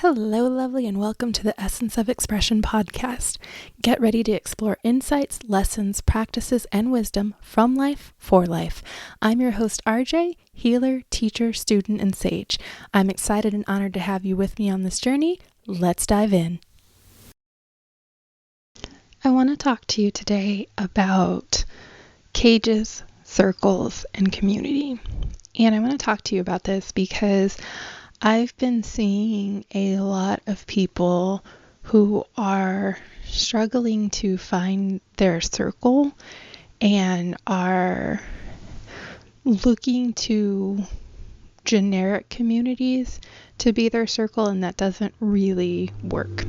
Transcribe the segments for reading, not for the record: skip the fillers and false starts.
Hello, lovely, and welcome to the Essence of Expression podcast. Get ready to explore insights, lessons, practices, and wisdom from life for life. I'm your host, Arejay, healer, teacher, student, and sage. I'm excited and honored to have you with me on this journey. Let's dive in. I want to talk to you today about cages, circles, and community. And I want to talk to you about this because I've been seeing a lot of people who are struggling to find their circle and are looking to generic communities to be their circle, and that doesn't really work.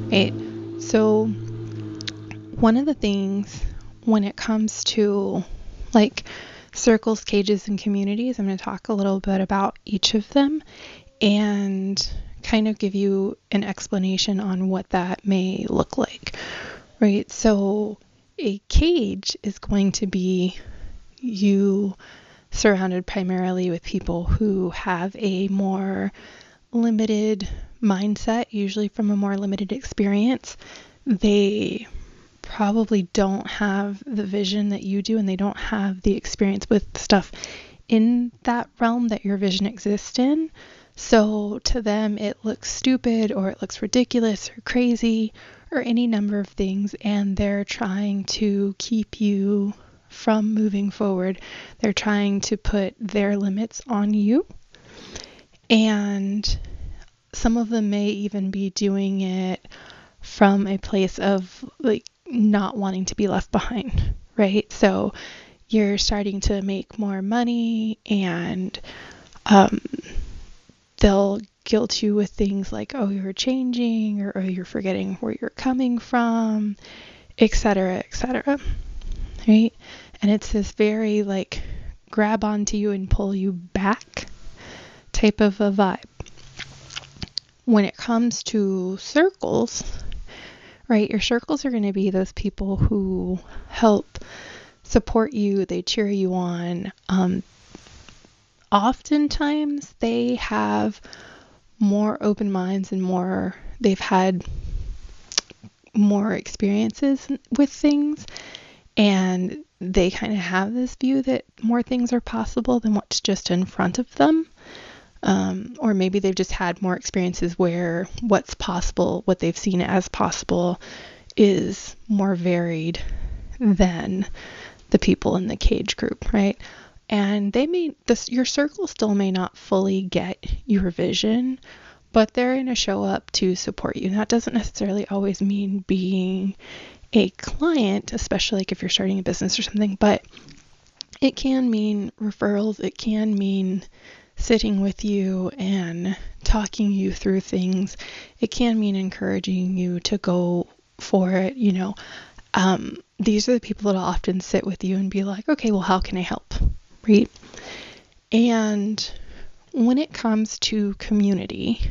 Right? So one of the things when it comes to circles, cages, and communities, I'm going to talk a little bit about each of them and kind of give you an explanation on what that may look like, right? So a cage is going to be you surrounded primarily with people who have a more limited mindset, usually from a more limited experience. They probably don't have the vision that you do, and they don't have the experience with stuff in that realm that your vision exists in. So to them, it looks stupid, or it looks ridiculous or crazy or any number of things, and they're trying to keep you from moving forward. They're trying to put their limits on you, and some of them may even be doing it from a place of not wanting to be left behind, right? So you're starting to make more money, and they'll guilt you with things like, oh, you're changing, or oh, you're forgetting where you're coming from, etc., right? And it's this very grab onto you and pull you back type of a vibe. When it comes to circles, right, your circles are going to be those people who help support you, they cheer you on. Oftentimes they have more open minds and they've had more experiences with things, and they kind of have this view that more things are possible than what's just in front of them. Or maybe they've just had more experiences where what's possible, what they've seen as possible, is more varied than the people in the cage group, right? And your circle still may not fully get your vision, but they're going to show up to support you. And that doesn't necessarily always mean being a client, especially if you're starting a business or something, but it can mean referrals. It can mean sitting with you and talking you through things. It can mean encouraging you to go for it. These are the people that will often sit with you and be like, okay, well, how can I help? Right? And when it comes to community,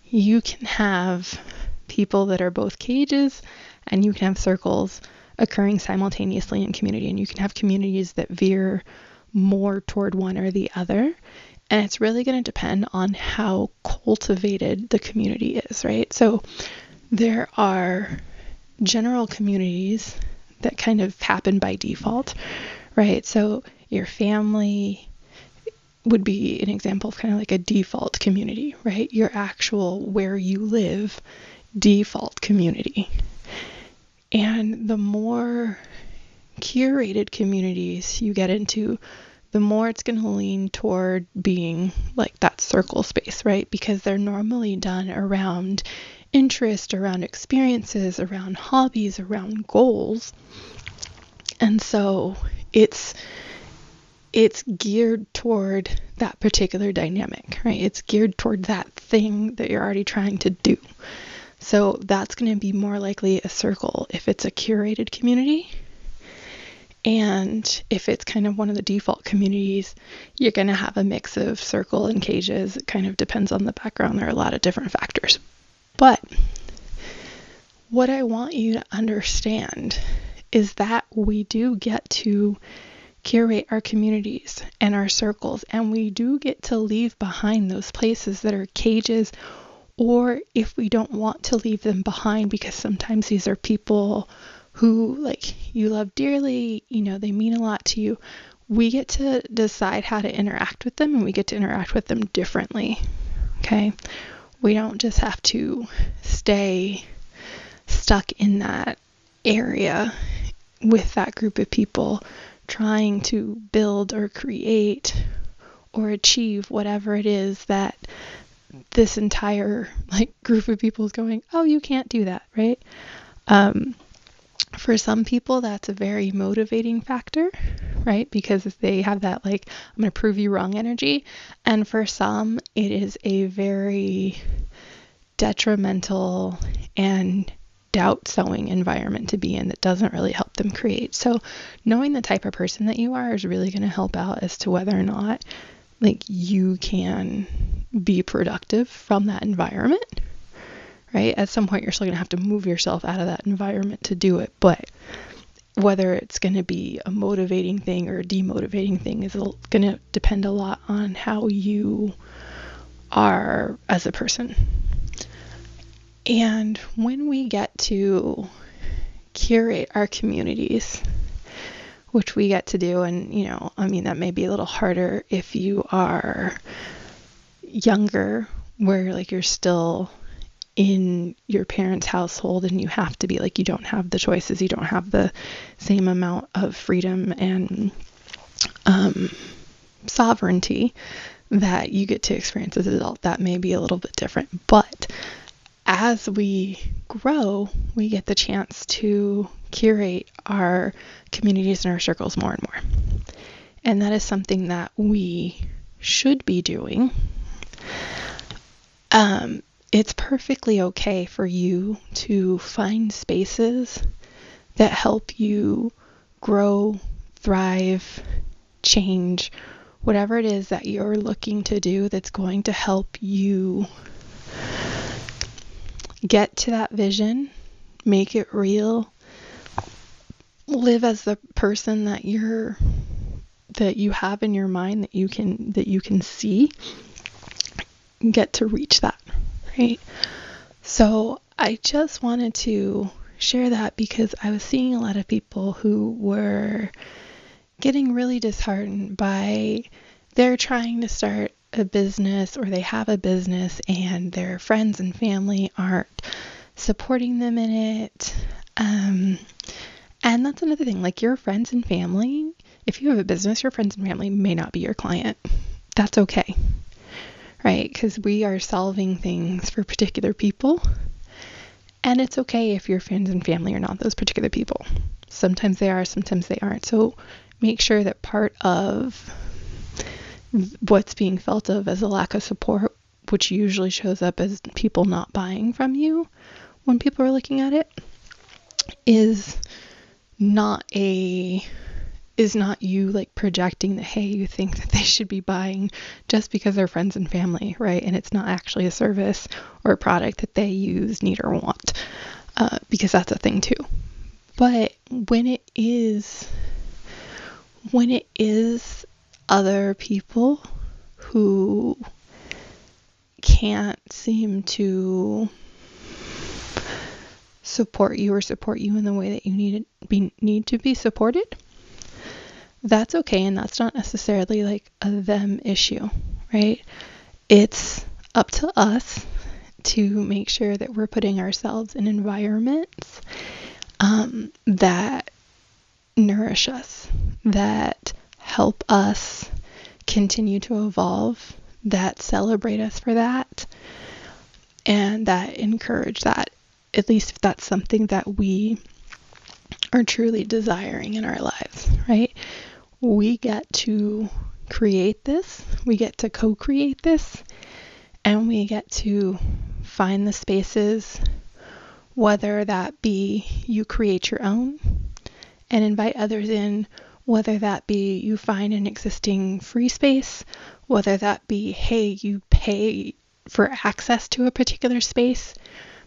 you can have people that are both cages, and you can have circles occurring simultaneously in community, and you can have communities that veer more toward one or the other. And it's really going to depend on how cultivated the community is, right? So there are general communities that kind of happen by default, right? So your family would be an example of kind of like a default community, right? Your actual where you live default community. And the more curated communities you get into, the more it's going to lean toward being like that circle space, right? Because they're normally done around interest, around experiences, around hobbies, around goals. And so it's geared toward that particular dynamic, right? It's geared toward that thing that you're already trying to do. So that's going to be more likely a circle if it's a curated community. And if it's kind of one of the default communities, you're going to have a mix of circle and cages. It kind of depends on the background. There are a lot of different factors. But what I want you to understand is that we do get to curate our communities and our circles, and we do get to leave behind those places that are cages, or if we don't want to leave them behind, because sometimes these are people who like you love dearly, they mean a lot to you, we get to decide how to interact with them, and we get to interact with them differently. Okay, we don't just have to stay stuck in that area with that group of people trying to build or create or achieve whatever it is that this entire group of people is going, oh, you can't do that, right? For some people, that's a very motivating factor, right? Because they have that I'm going to prove you wrong energy. And for some, it is a very detrimental and doubt-sowing environment to be in that doesn't really help them create. So knowing the type of person that you are is really going to help out as to whether or not you can be productive from that environment, right? At some point, you're still going to have to move yourself out of that environment to do it, but whether it's going to be a motivating thing or a demotivating thing is going to depend a lot on how you are as a person. And when we get to curate our communities, which we get to do, and that may be a little harder if you are younger, where you're still in your parents' household and you have to be you don't have the choices, you don't have the same amount of freedom and sovereignty that you get to experience as an adult. That may be a little bit different, but as we grow, we get the chance to curate our communities and our circles more and more. And that is something that we should be doing. It's perfectly okay for you to find spaces that help you grow, thrive, change, whatever it is that you're looking to do that's going to help you get to that vision, make it real, live as the person that you have in your mind, that you can see, get to reach that, right? So I just wanted to share that because I was seeing a lot of people who were getting really disheartened by they're trying to start a business, or they have a business and their friends and family aren't supporting them in it. And that's another thing, your friends and family, if you have a business, your friends and family may not be your client. That's okay, right? Because we are solving things for particular people, and it's okay if your friends and family are not those particular people. Sometimes they are, sometimes they aren't. So make sure that part of what's being felt of as a lack of support, which usually shows up as people not buying from you when people are looking at it, is not you projecting that, hey, you think that they should be buying just because they're friends and family, right? And it's not actually a service or a product that they use, need, or want, because that's a thing too. But when it is other people who can't seem to support you in the way that you need to be supported, that's okay, and that's not necessarily a them issue, right? It's up to us to make sure that we're putting ourselves in environments that nourish us, that help us continue to evolve, that celebrate us for that, and that encourage that, at least if that's something that we are truly desiring in our lives, right? We get to create this, we get to co-create this, and we get to find the spaces, whether that be you create your own and invite others in, whether that be you find an existing free space, whether that be, hey, you pay for access to a particular space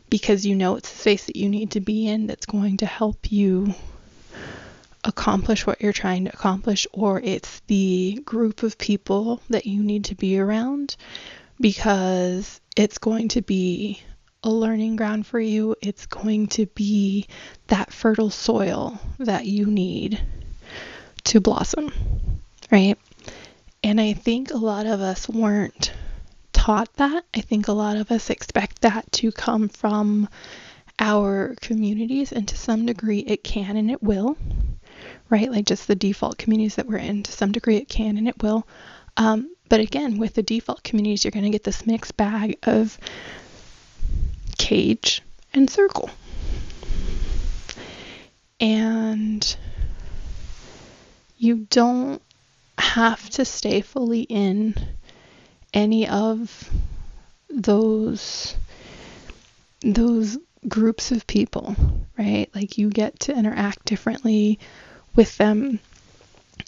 because you know it's a space that you need to be in that's going to help you accomplish what you're trying to accomplish, or it's the group of people that you need to be around, because it's going to be a learning ground for you. It's going to be that fertile soil that you need to blossom, right? And I think a lot of us weren't taught that. I think a lot of us expect that to come from our communities, and to some degree it can and it will, right? Like just the default communities that we're in, to some degree it can and it will. But again, with the default communities, you're going to get this mixed bag of cage and circle. And you don't have to stay fully in any of those groups of people, right? Like you get to interact differently with them.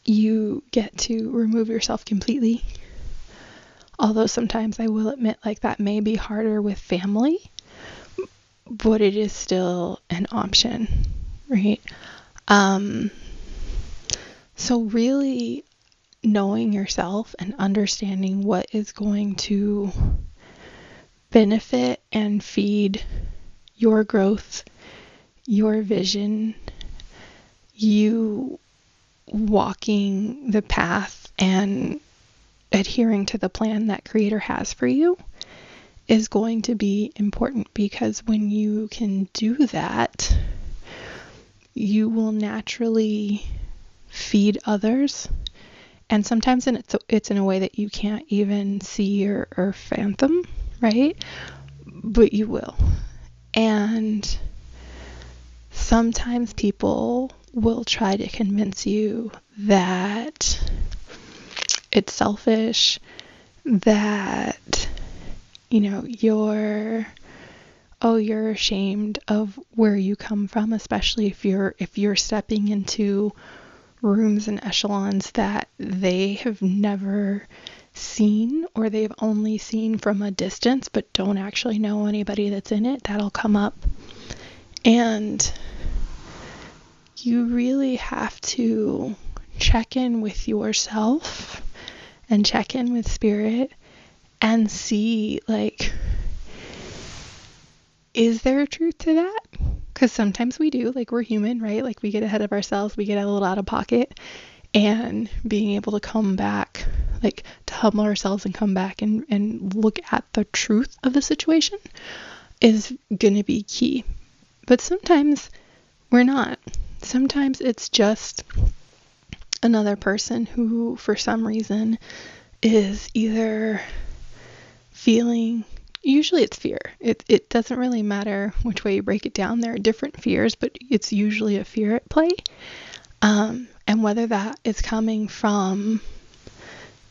You get to remove yourself completely. Although sometimes I will admit, like, that may be harder with family, but it is still an option, right? So really knowing yourself and understanding what is going to benefit and feed your growth, your vision, you walking the path and adhering to the plan that Creator has for you is going to be important, because when you can do that, you will naturally feed others. And sometimes it's in a way that you can't even see or fathom, right? But you will. And sometimes people will try to convince you that it's selfish, that, you're ashamed of where you come from, especially if you're stepping into rooms and echelons that they have never seen, or they've only seen from a distance but don't actually know anybody that's in it. That'll come up. And you really have to check in with yourself and check in with Spirit and see, like, is there a truth to that? Because sometimes we do, like, we're human, right? Like, we get ahead of ourselves, we get a little out of pocket, and being able to come back, like, to humble ourselves and come back and look at the truth of the situation is going to be key. But sometimes we're not. Sometimes it's just another person who, for some reason, is either feeling, usually it's fear. It doesn't really matter which way you break it down. There are different fears, but it's usually a fear at play. And whether that is coming from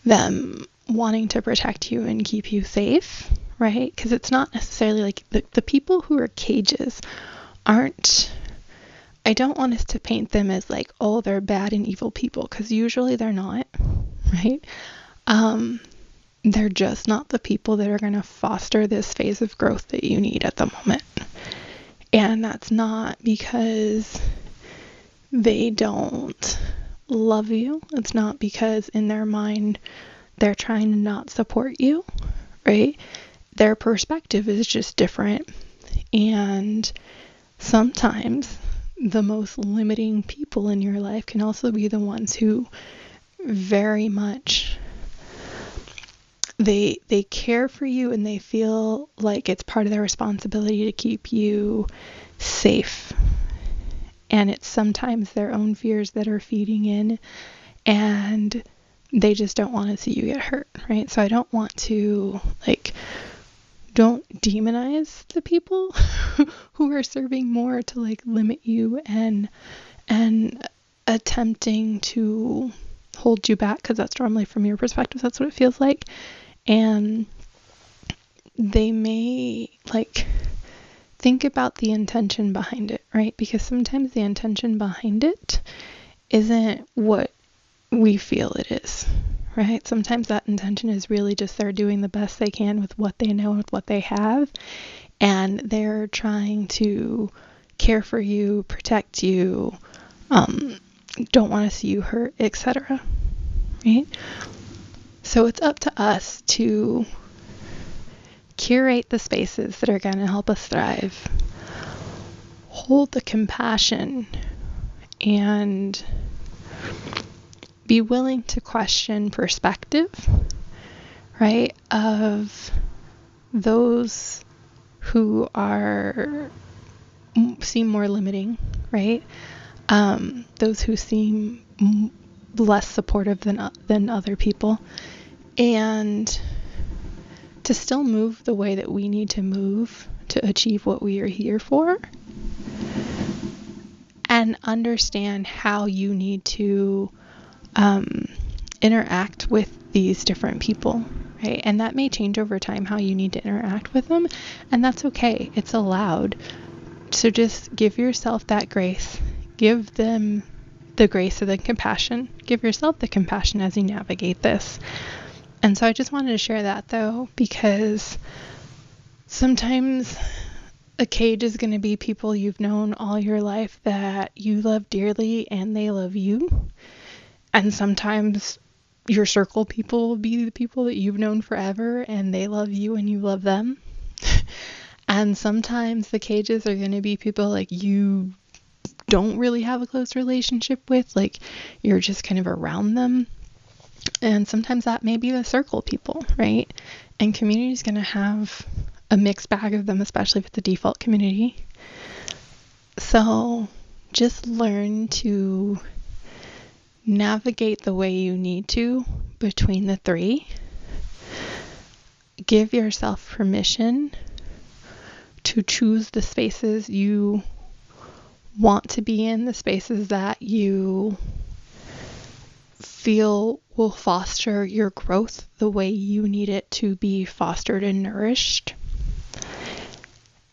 them wanting to protect you and keep you safe, right? Because it's not necessarily like the people who are cages aren't, I don't want us to paint them as like, oh, they're bad and evil people, because usually they're not, right? They're just not the people that are going to foster this phase of growth that you need at the moment. And that's not because they don't love you. It's not because in their mind they're trying to not support you, right? Their perspective is just different. And sometimes the most limiting people in your life can also be the ones who very much they care for you, and they feel like it's part of their responsibility to keep you safe. And it's sometimes their own fears that are feeding in, and they just don't want to see you get hurt, right? So I don't want to, like, don't demonize the people who are serving more to, like, limit you and attempting to hold you back, because that's normally, from your perspective, that's what it feels like. And they may, like, think about the intention behind it, right? Because sometimes the intention behind it isn't what we feel it is, right? Sometimes that intention is really just they're doing the best they can with what they know, with what they have, and they're trying to care for you, protect you, don't want to see you hurt, etc. Right? So it's up to us to curate the spaces that are going to help us thrive. Hold the compassion and be willing to question perspective, right, of those who seem more limiting, right? Those who seem less supportive than other people, and to still move the way that we need to move to achieve what we are here for, and understand how you need to interact with these different people, right? And that may change over time, how you need to interact with them, and that's okay. It's allowed. So just give yourself that grace. Give them the grace of the compassion. Give yourself the compassion as you navigate this. And so I just wanted to share that, though, because sometimes a cage is going to be people you've known all your life that you love dearly and they love you. And sometimes your circle people will be the people that you've known forever and they love you and you love them. And sometimes the cages are going to be people like you don't really have a close relationship with, like you're just kind of around them. And sometimes that may be the circle people, right? And community is going to have a mixed bag of them, especially with the default community. So just learn to navigate the way you need to between the three. Give yourself permission to choose the spaces you want to be in, the spaces that you feel will foster your growth the way you need it to be fostered and nourished,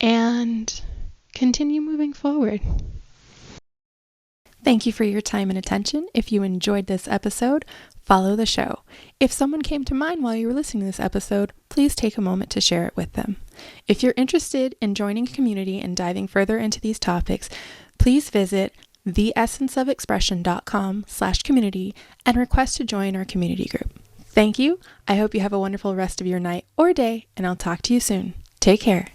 and continue moving forward. Thank you for your time and attention. If you enjoyed this episode, follow the show. If someone came to mind while you were listening to this episode, please take a moment to share it with them. If you're interested in joining a community and diving further into these topics, please visit theessenceofexpression.com/community and request to join our community group. Thank you. I hope you have a wonderful rest of your night or day, and I'll talk to you soon. Take care.